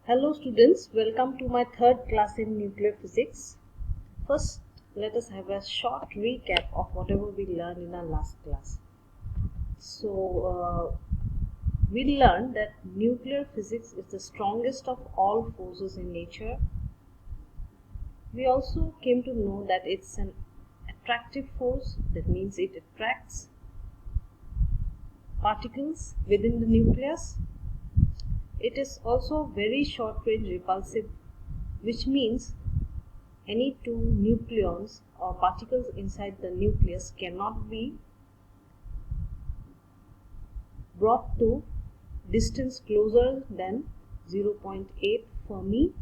Hello students, welcome to my third class in nuclear physics. First, let us have a short recap of whatever we learned in our last class. We learned that nuclear physics is the strongest of all forces in nature. We also came to know that it's an attractive force, that means it attracts particles within the nucleus. It is also very short range repulsive, which means any two nucleons or particles inside the nucleus cannot be brought to distance closer than 0.8 Fermi.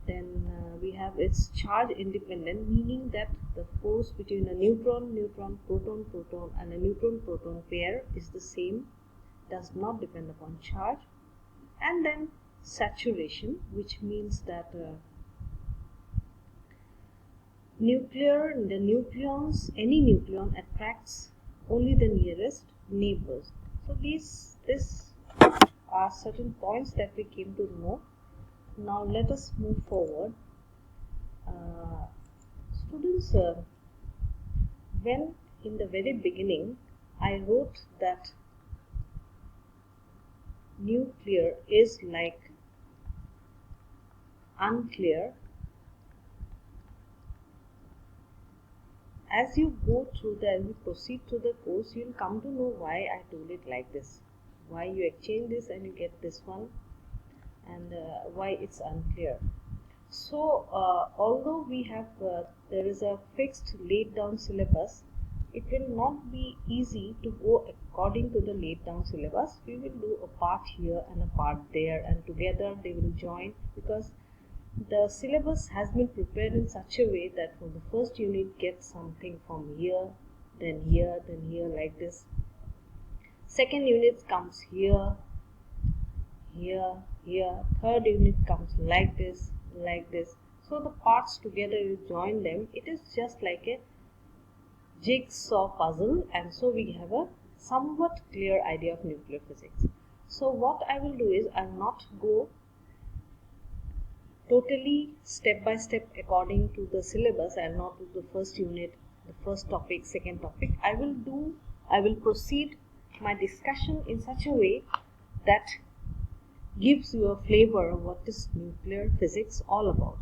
Then we have its charge independent, meaning that the force between a neutron, proton, and a neutron-proton pair is the same, does not depend upon charge. And then saturation, which means that any nucleon attracts only the nearest neighbors. So these are certain points that we came to know. Now let us move forward. Students, when in the very beginning I wrote that nuclear is like unclear, as you go through as you proceed through the course, you'll come to know why I told it like this, why you exchange this and you get this one, and why it's unclear. So although we have there is a fixed laid down syllabus, it will not be easy to go according to the laid down syllabus. We will do a part here and a part there, and together they will join, because the syllabus has been prepared in such a way that for the first unit get something from here, then here, then here, like this. Second unit comes here, here, here. Third unit comes like this, like this. So the parts together, you join them. It is just like a jigsaw puzzle, and so we have a somewhat clear idea of nuclear physics. So what I will do is I will not go totally step by step according to the syllabus. I will not do the first unit, the first topic, second topic. I will proceed my discussion in such a way that gives you a flavor of what is nuclear physics all about.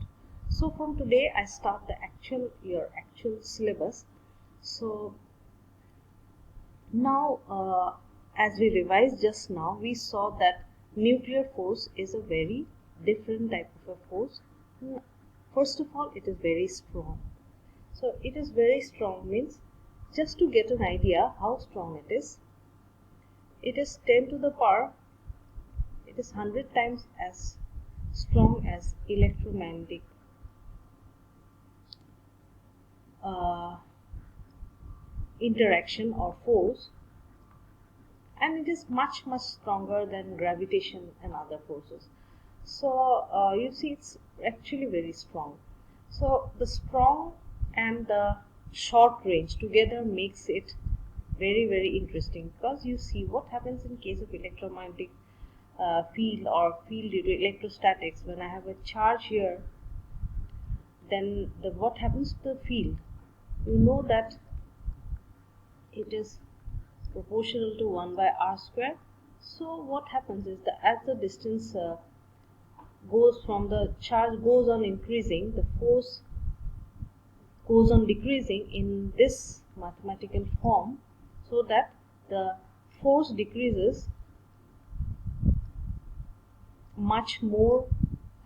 So from today I start the actual syllabus. So now as we revised just now, we saw that nuclear force is a very different type of a force. First of all, it is very strong. So it is very strong means, just to get an idea how strong it is 10 to the power, it is 100 times as strong as electromagnetic interaction or force, and it is much stronger than gravitation and other forces. So you see, it's actually very strong. So the strong and the short range together makes it very interesting, because you see what happens in case of electromagnetic field or field due to electrostatics. When I have a charge here, then what happens to the field? You know that it is proportional to 1 by r square. So what happens is that as the distance goes from the charge goes on increasing, the force goes on decreasing in this mathematical form, so that the force decreases much more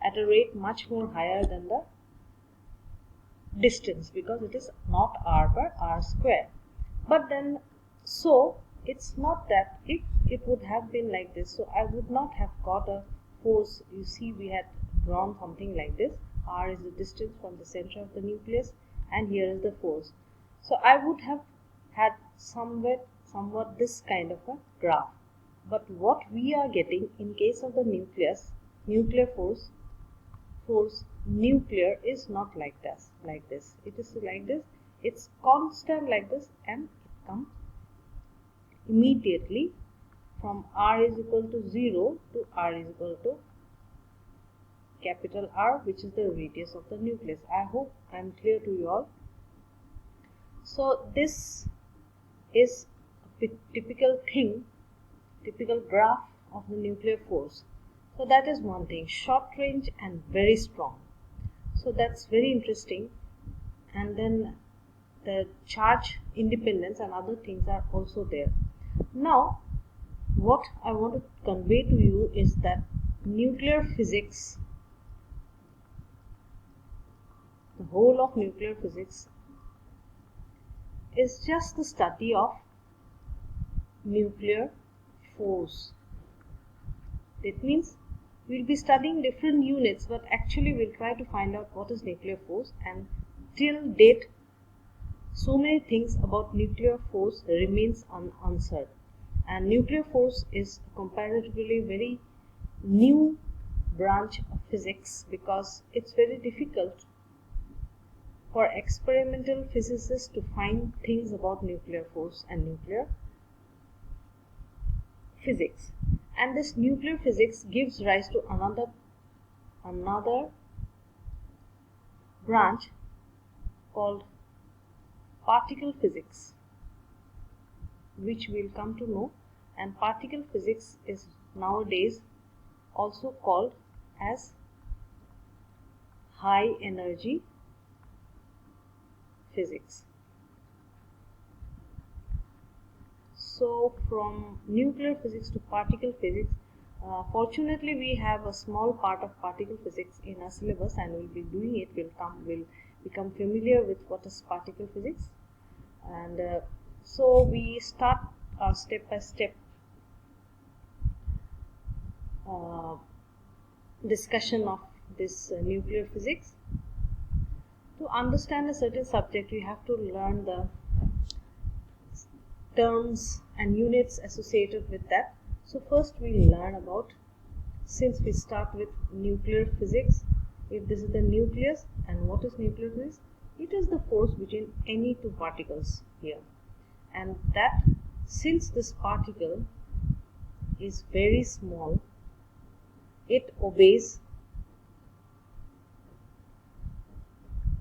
at a rate much more higher than the distance, because it is not r by r square. But then, so it's not that if it would have been like this, so I would not have got a force. You see, we had drawn something like this. R is the distance from the center of the nucleus, and here is the force. So I would have had somewhat this kind of a graph. But what we are getting in case of the nuclear force nuclear is not like this. It is like this. It's constant like this, and it comes immediately from r is equal to 0 to r is equal to capital R, which is the radius of the nucleus. I hope I am clear to you all. So this is a typical thing, typical graph of the nuclear force. So that is one thing, short range and very strong. So that's very interesting. And then the charge independence and other things are also there. Now what I want to convey to you is that nuclear physics, the whole of nuclear physics, is just the study of nuclear force. That means we'll be studying different units, but actually we'll try to find out what is nuclear force, and till date so many things about nuclear force remains unanswered. And nuclear force is a comparatively very new branch of physics because it's very difficult for experimental physicists to find things about nuclear force and nuclear physics. And this nuclear physics gives rise to another branch called particle physics, which we'll come to know. And particle physics is nowadays also called as high energy physics. So from nuclear physics to particle physics, fortunately we have a small part of particle physics in our syllabus, and we'll be doing it. We'll become familiar with what is particle physics. And so we start our step-by-step discussion of this nuclear physics. To understand a certain subject, you have to learn the terms and units associated with that. So first we learn about, since we start with nuclear physics, if this is the nucleus, and what is nuclear physics? It is the force between any two particles here, and that since this particle is very small, it obeys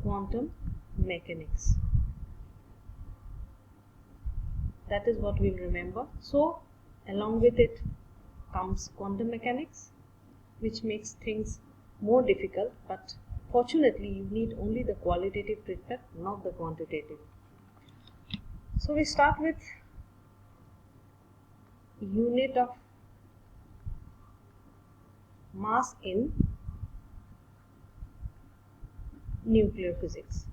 quantum mechanics. That is what we'll remember. So along with it comes quantum mechanics, which makes things more difficult, but fortunately you need only the qualitative treatment, not the quantitative. So we start with unit of mass in nuclear physics.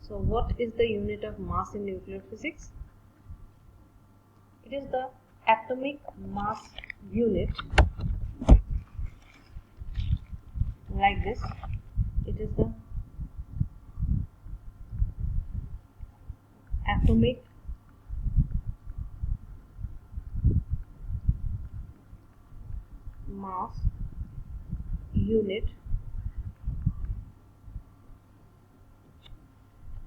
So what is the unit of mass in nuclear physics? It is the atomic mass unit, like this. It is the atomic mass unit,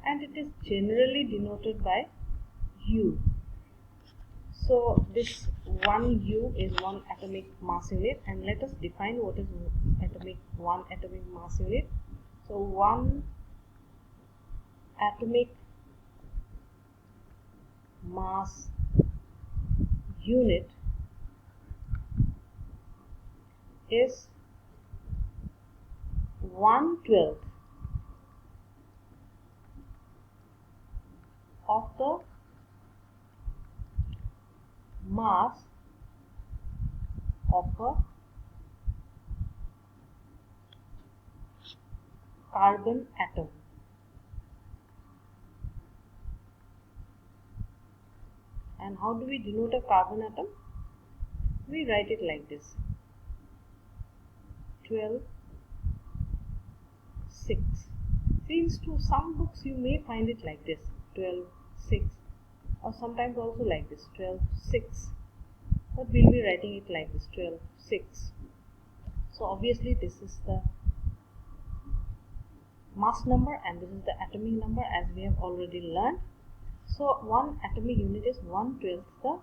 and it is generally denoted by U. So this 1 U is one atomic mass unit, and let us define what is one atomic mass unit. So one atomic mass unit is 1/12 of the mass of a carbon atom. And how do we denote a carbon atom? We write it like this: 12, 6. Seems to some books you may find it like this: 12, 6, or sometimes also like this: 12, 6. But we'll be writing it like this: 12, 6. So obviously this is the mass number and this is the atomic number, as we have already learned. So one atomic unit is 1/12 the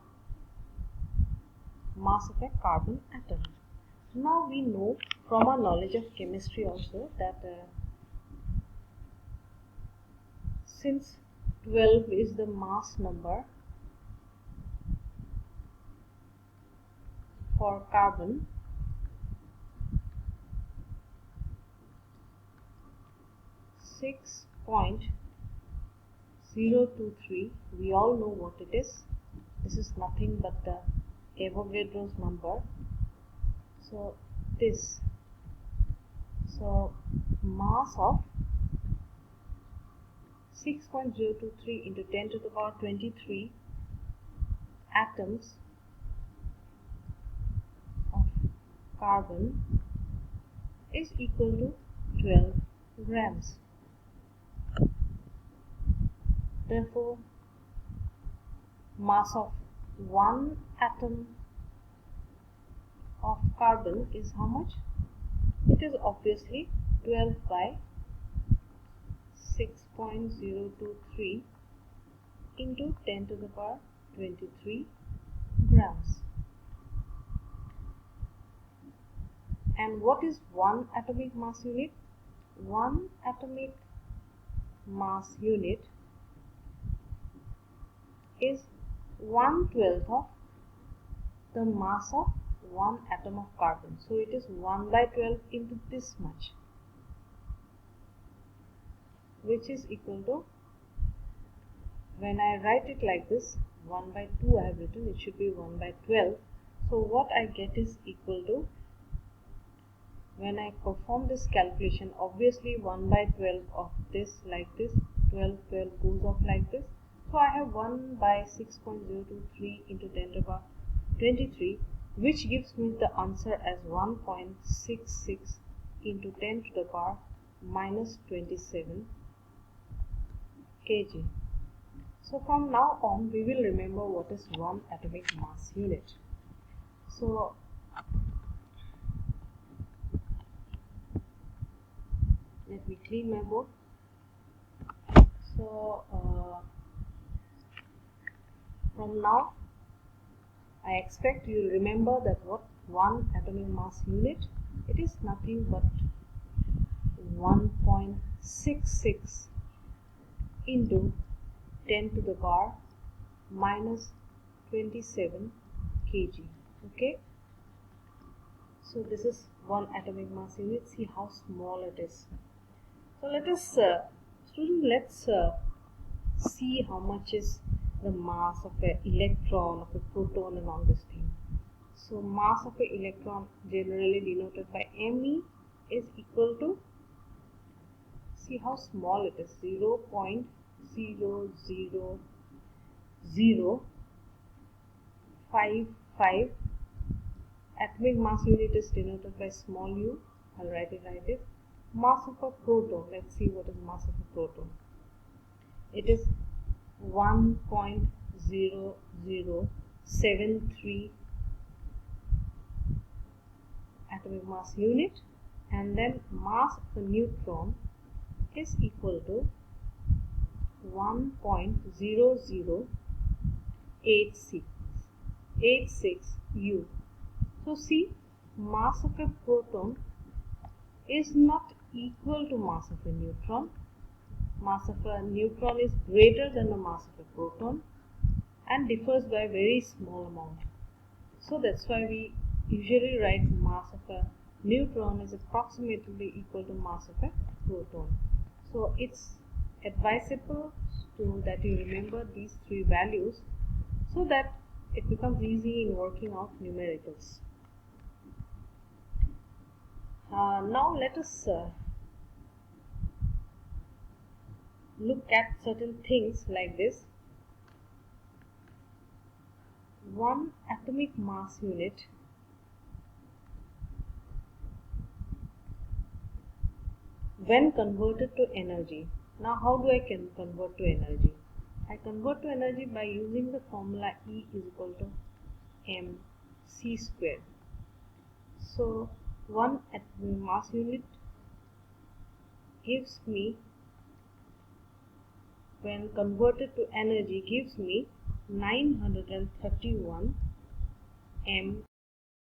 mass of a carbon atom. Now we know from our knowledge of chemistry also that since 12 is the mass number for carbon, .023, we all know what it is. This is nothing but the Avogadro's number. So this, so mass of 6.023 into 10 to the power 23 atoms of carbon is equal to 12 grams. Therefore, mass of one atom of carbon is how much? It is obviously 12 by 6.023 into 10 to the power 23 grams. And what is one atomic mass unit? One atomic mass unit is 1/12 of the mass of one atom of carbon. So it is 1/12 into this much, which is equal to, when I write it like this, 1/2 I have written, it should be 1/12. So what I get is equal to, when I perform this calculation, obviously 1/12 of this like this, 12 goes off like this. So I have 1 by 6.023 into 10 to the power 23, which gives me the answer as 1.66 into 10 to the power minus 27 kg. So from now on, we will remember what is one atomic mass unit. So let me clean my board. So from now, I expect you will remember that what one atomic mass unit, it is nothing but 1.66 into 10 to the power minus 27 kg. Okay, so this is one atomic mass unit. See how small it is. So let us let's see how much is the mass of an electron, of a proton, and all this thing. So mass of an electron, generally denoted by Me, is equal to, see how small it is, 0.00055. Atomic mass unit is denoted by small u. I'll write it like this. Mass of a proton, let's see what is mass of a proton. It is 1.0073 atomic mass unit, and then mass of a neutron is equal to 1.0086 U. So see, mass of a proton is not equal to mass of a neutron. Mass of a neutron is greater than the mass of a proton and differs by a very small amount. So that's why we usually write mass of a neutron is approximately equal to mass of a proton. So it's advisable that you remember these three values so that it becomes easy in working out numericals. Now let us look at certain things like this. One atomic mass unit when converted to energy. Now how do I convert to energy? I convert to energy by using the formula E is equal to mc squared. So one atomic mass unit gives me, when converted to energy, gives me 931 M